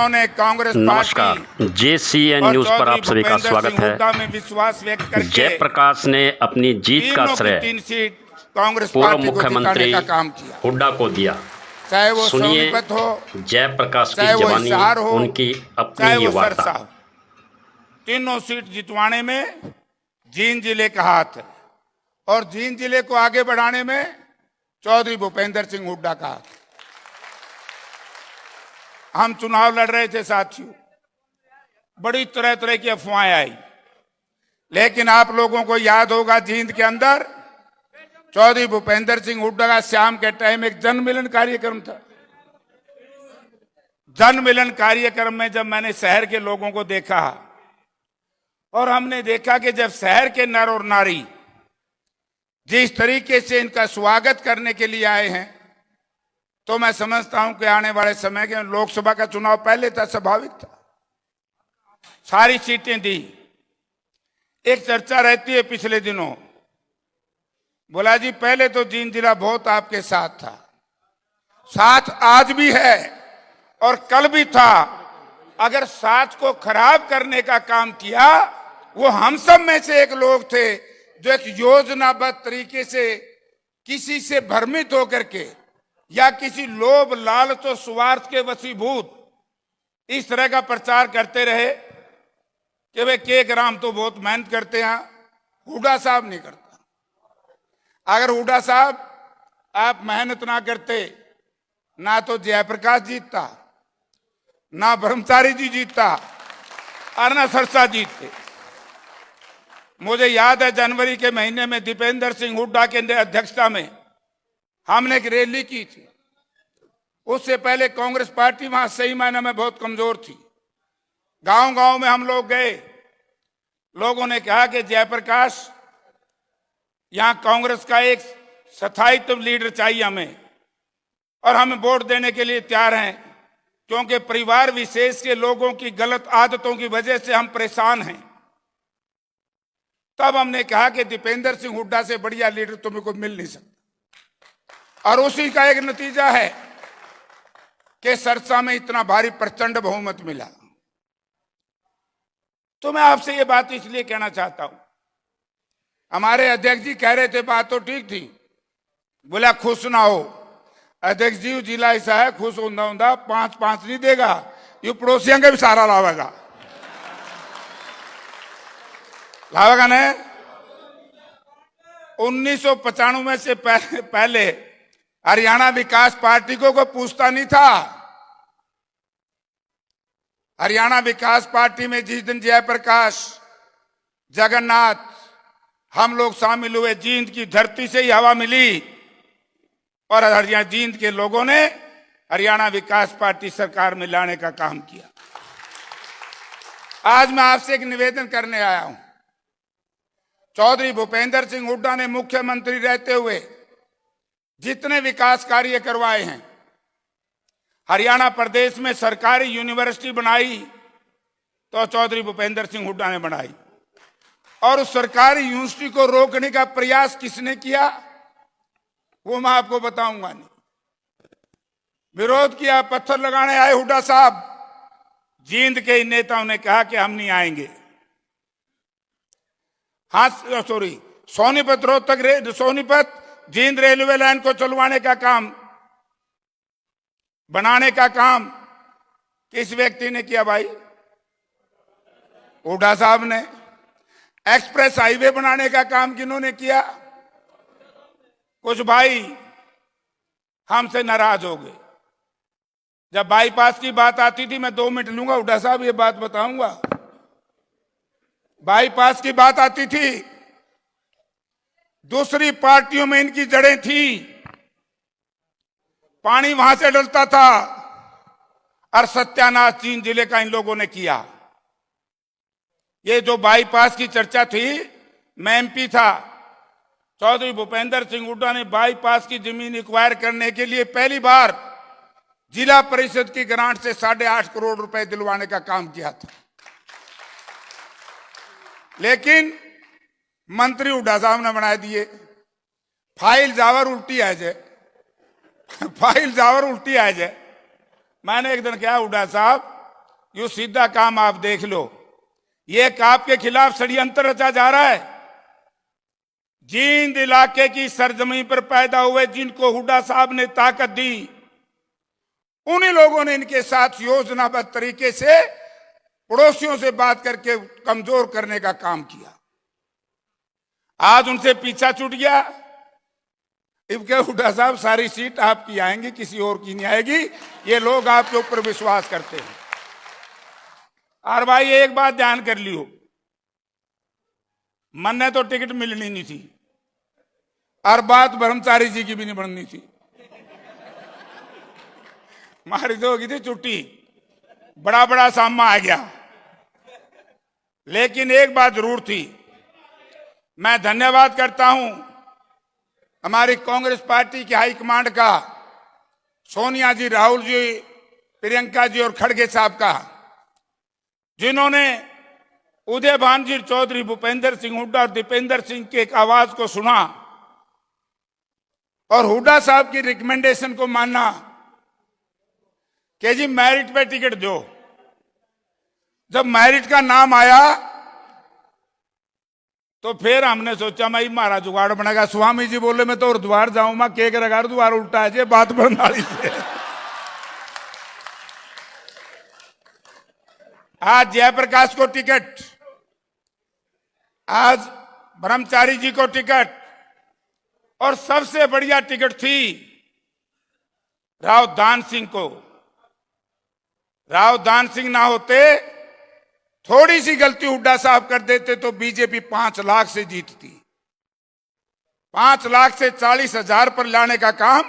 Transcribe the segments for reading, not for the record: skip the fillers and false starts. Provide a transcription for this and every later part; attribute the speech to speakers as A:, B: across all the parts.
A: जिन्होंने कांग्रेस
B: नमस्कार,
A: party
B: JCN
A: और
B: न्यूज पर
A: चौधरी
B: आप सभी का
A: भूपेंद्र
B: स्वागत
A: सिंह
B: है।
A: हुड्डा में विश्वास व्यक्त करके
B: जयप्रकाश ने अपनी जीत का
A: तीनों की
B: श्रेय
A: 3 सीट कांग्रेस
B: पूर्व
A: पार्टी को जिताने
B: मुख्यमंत्री
A: का काम किया।
B: हुड्डा को दिया।
A: चाहे वो
B: सुनिए
A: सोनीपत हो,
B: जयप्रकाश
A: चाहे
B: की
A: वो
B: जवानी,
A: हिसार हो,
B: उनकी अपनी
A: चाहे
B: ही
A: वो
B: वार्ता।
A: सरसा हो, तीनों सीट जितवाने में जींद जिले का हाथ है और जींद जिले को आगे बढ़ाने में चौधरी भूपेंद्र सिंह हुड्डा का हाथ। हम चुनाव लड़ रहे थे साथियों, बड़ी तरह तरह की अफवाहें आई, लेकिन आप लोगों को याद होगा जींद के अंदर चौधरी भूपेंद्र सिंह हुड्डा का शाम के टाइम एक जन मिलन कार्यक्रम था। जन मिलन कार्यक्रम में जब मैंने शहर के लोगों को देखा और हमने देखा कि जब शहर के नर और नारी जिस तरीके से इनका स्वागत करने के लिए आए हैं, तो मैं समझता हूं कि आने वाले समय के लोकसभा का चुनाव पहले था, स्वाभाविक था, सारी सीटें दी। एक चर्चा रहती है पिछले दिनों, बोला जी पहले तो जींद जिला बहुत आपके साथ था, साथ आज भी है और कल भी था। अगर साथ को खराब करने का काम किया, वो हम सब में से एक लोग थे जो एक योजनाबद्ध तरीके से किसी से भ्रमित होकर के या किसी लोभ लालच और स्वार्थ के वशीभूत इस तरह का प्रचार करते रहे कि वे के ग्राम तो बहुत मेहनत करते हैं, हुड्डा साहब नहीं करता। अगर हुड्डा साहब आप मेहनत ना करते, ना तो जयप्रकाश जीतता, ना ब्रह्मचारी जी जीतता और ना सरसा जीतते। मुझे याद है जनवरी के महीने में दीपेंद्र सिंह हुड्डा के अध्यक्षता में हमने एक रैली की थी। उससे पहले कांग्रेस पार्टी वहां सही मायने में बहुत कमजोर थी। गांव गांव में हम लोग गए, लोगों ने कहा कि जयप्रकाश यहां कांग्रेस का एक स्थायित्व लीडर चाहिए हमें, और हम वोट देने के लिए तैयार हैं, क्योंकि परिवार विशेष के लोगों की गलत आदतों की वजह से हम परेशान हैं। तब हमने कहा कि दीपेंद्र सिंह हुड्डा से बढ़िया लीडर तुम्हें को मिल नहीं सकता, और उसी का एक नतीजा है कि सरसा में इतना भारी प्रचंड बहुमत मिला। तो मैं आपसे ये बात इसलिए कहना चाहता हूं, हमारे अध्यक्ष जी कह रहे थे बात तो ठीक थी, बोला खुश ना हो अध्यक्ष जी, जिला ऐसा है खुश होंदा 5-5 नहीं देगा, ये पड़ोसियों का भी सारा लावेगा ने 1995 से पहले हरियाणा विकास पार्टी को कोई पूछता नहीं था। हरियाणा विकास पार्टी में जिस दिन जयप्रकाश, जगन्नाथ हम लोग शामिल हुए, जींद की धरती से ही हवा मिली और हरियाणा जींद के लोगों ने हरियाणा विकास पार्टी सरकार में लाने का काम किया। आज मैं आपसे एक निवेदन करने आया हूं। चौधरी भूपेंद्र सिंह हुड्डा ने मुख्यमंत्री रहते हुए जितने विकास कार्य करवाए हैं, हरियाणा प्रदेश में सरकारी यूनिवर्सिटी बनाई तो चौधरी भूपेंद्र सिंह हुड्डा ने बनाई, और उस सरकारी यूनिवर्सिटी को रोकने का प्रयास किसने किया वो मैं आपको बताऊंगा नहीं। विरोध किया, पत्थर लगाने आए हुड्डा साहब, जींद के इन नेताओं ने कहा कि हम नहीं आएंगे। हाँ sorry, Sonipat Rohtak Sonipat Jind railway line को चलवाने का काम, बनाने का काम किस व्यक्ति ने किया भाई? हुड्डा साहब ने। एक्सप्रेस हाईवे बनाने का काम किन्होंने किया? कुछ भाई हमसे नाराज हो गए। जब बाईपास की बात आती थी, मैं 2 मिनट लूंगा हुड्डा साहब, ये बात बताऊंगा। बाईपास की बात आती थी, दूसरी पार्टियों में इनकी जड़ें थी, पानी वहां से डलता था, और सत्यानाश जींद जिले का इन लोगों ने किया। ये जो बाईपास की चर्चा थी, मैं एमपी था, चौधरी भूपेंद्र सिंह हुड्डा ने बाईपास की जमीन एक्वायर करने के लिए पहली बार जिला परिषद की ग्रांट से 8.5 करोड़ रुपए दिलवाने का काम किया था। लेकिन मंत्री हुड्डा साहब ने बना दिए। फाइल जावर उल्टी आ जाए, फाइल जावर उल्टी आ जाए। मैंने एक दिन कहा हुड्डा साहब यू सीधा काम आप देख लो, ये आपके खिलाफ षड्यंत्र रचा जा रहा है। जींद इलाके की सरजमीन पर पैदा हुए जिनको हुड्डा साहब ने ताकत दी, उन्हीं लोगों ने इनके साथ योजनाबद्ध तरीके से पड़ोसियों से बात करके कमजोर करने का काम किया। आज उनसे पीछा छूट गया। इनके हुड्डा साहब सारी सीट आपकी आएंगी, किसी और की नहीं आएगी। ये लोग आपके ऊपर विश्वास करते हैं। और भाई एक बात ध्यान कर लियो, मन ने तो टिकट मिलनी नहीं थी और बात ब्रह्मचारी जी की भी नहीं बननी थी। मारी तो होगी थी छुट्टी, बड़ा बड़ा सामा आ गया। लेकिन एक बात जरूर थी, मैं धन्यवाद करता हूं हमारी कांग्रेस पार्टी की हाईकमांड का, सोनिया जी, राहुल जी, प्रियंका जी और खड़गे साहब का, जिन्होंने उदय भान जी चौधरी, भूपेंद्र सिंह हुड्डा और दीपेंद्र सिंह की एक आवाज को सुना और हुड्डा साहब की रिकमेंडेशन को माना कि जी मेरिट पे टिकट दो। जब मेरिट का नाम आया तो फिर हमने सोचा मैं हमारा जुगाड़ बनेगा। स्वामी जी बोले मैं तो द्वार जाऊं, मैं के करेगा द्वार उल्टा है, बात बनवाली से। आज जयप्रकाश को टिकट, आज ब्रह्मचारी जी को टिकट, और सबसे बढ़िया टिकट थी राव दान सिंह को। राव दान सिंह ना होते, थोड़ी सी गलती हुड्डा साहब कर देते तो बीजेपी 5 लाख से जीतती। 5 लाख से 40,000 पर लाने का काम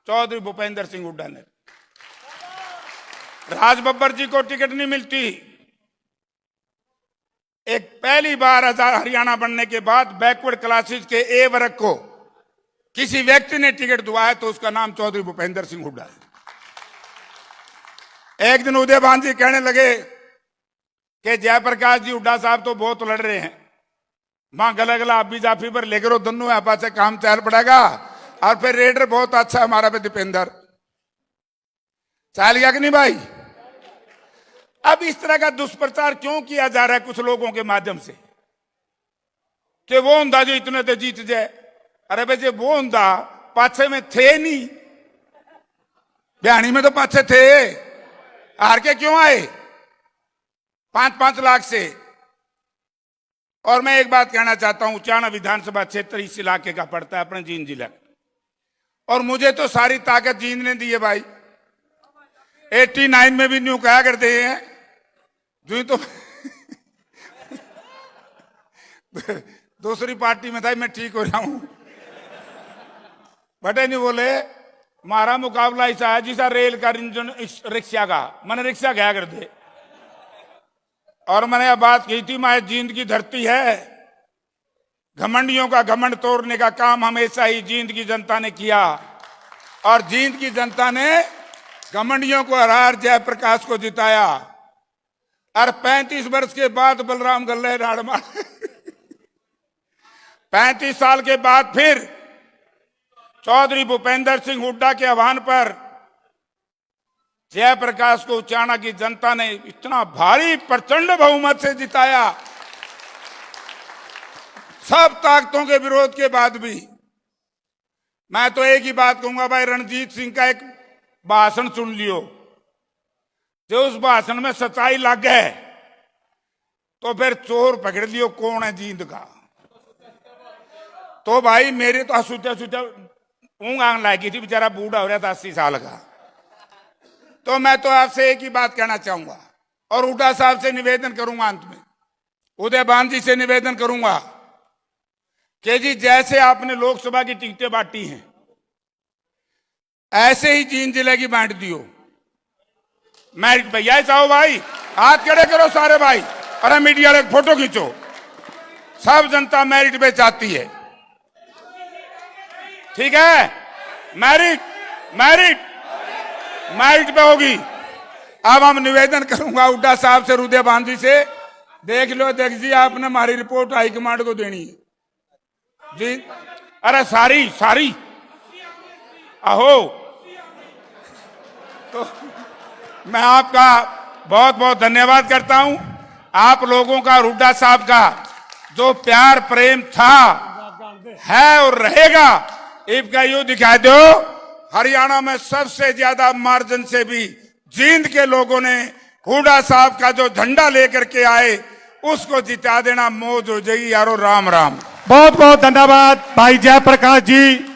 A: चौधरी भूपेंद्र सिंह हुड्डा ने। राज बब्बर जी को टिकट नहीं मिलती। एक पहली बार हरियाणा बनने के बाद बैकवर्ड क्लासेस के ए वर्ग को किसी व्यक्ति ने टिकट दिया है तो उसका नाम चौधरी भूपेंद्र सिंह हुड्डा है। एक दिन उदय भान जी कहने लगे कि जयप्रकाश जी हुड्डा साहब तो बहुत लड़ रहे हैं, मां गला गला आप भी जाफी पर लेकर दोनों आपस से काम चल पड़ेगा, और फिर रेडर बहुत अच्छा हमारा पे दीपेंद्र चल गया कि नहीं भाई। अब इस तरह का दुष्प्रचार क्यों किया जा रहा है कुछ लोगों के माध्यम से कि वो हुंदा जो इतने तो जीत जाए। अरे भाई वो हुंदा पाछे में थे नहीं, बयानी में तो पाछे थे, हार के क्यों आए 5-5 लाख से। और मैं एक बात कहना चाहता हूं, उचाना विधानसभा क्षेत्र इस इलाके का पड़ता है, अपने जींद जिला, और मुझे तो सारी ताकत जींद ने दी है भाई। 89 में भी न्यू कहा करते हैं जो तो दूसरी पार्टी में था, मैं ठीक हो रहा हूं, बटे नहीं बोले हमारा मुकाबला ऐसा है जिसा रेल का इंजन रिक्शा का, मैंने रिक्शा गया कर दे। और मैंने यह बात कही थी, मैं जींद की धरती है, घमंडियों का घमंड तोड़ने का काम हमेशा ही जींद की जनता ने किया, और जींद की जनता ने घमंडियों को हरार जयप्रकाश को जिताया। और 35 वर्ष के बाद बलराम गल्ले राड़ मार 35 साल के बाद फिर चौधरी भूपेंद्र सिंह हुड्डा के आह्वान पर जयप्रकाश को उचाना की जनता ने इतना भारी प्रचंड बहुमत से जिताया। सब ताकतों के विरोध के बाद भी मैं तो एक ही बात कहूंगा भाई, रणजीत सिंह का एक भाषण सुन लियो, जो उस भाषण में सच्चाई लग गए तो फिर चोर पकड़ लियो कौन है जींद का। तो भाई मेरे तो सूचा सूचा ऊँग आंग लागी थी, बेचारा बूढ़ा हो रहा था 80 साल का। तो मैं तो आपसे एक ही बात कहना चाहूंगा और हुड्डा साहब से निवेदन करूंगा, अंत में उदय भान जी से निवेदन करूंगा कि जी जैसे आपने लोकसभा की टिकटें बांटी हैं ऐसे ही जींद जिले की बांट दियो मेरिट पे। यही चाहो भाई, हाथ खड़े करो सारे भाई, अरे मीडिया वाले फोटो खींचो। सब जनता मेरिट पे चाहती है, ठीक है, मेरिट मेरिट मेरिट पे होगी। अब हम निवेदन करूंगा हुड्डा साहब से, उदय भान जी से, देख लो देख जी, आपने हमारी रिपोर्ट हाईकमांड को देनी है जी। अरे सारी सारी अहो, तो मैं आपका बहुत बहुत धन्यवाद करता हूं आप लोगों का, हुड्डा साहब का जो प्यार प्रेम था, है और रहेगा, इसका यूं दिखा दो। हरियाणा में सबसे ज्यादा मार्जिन से भी जींद के लोगों ने हुड्डा साहब का जो झंडा लेकर के आए उसको जिता देना, मौज हो जाएगी यारो। राम राम।
C: बहुत बहुत धन्यवाद भाई जयप्रकाश जी।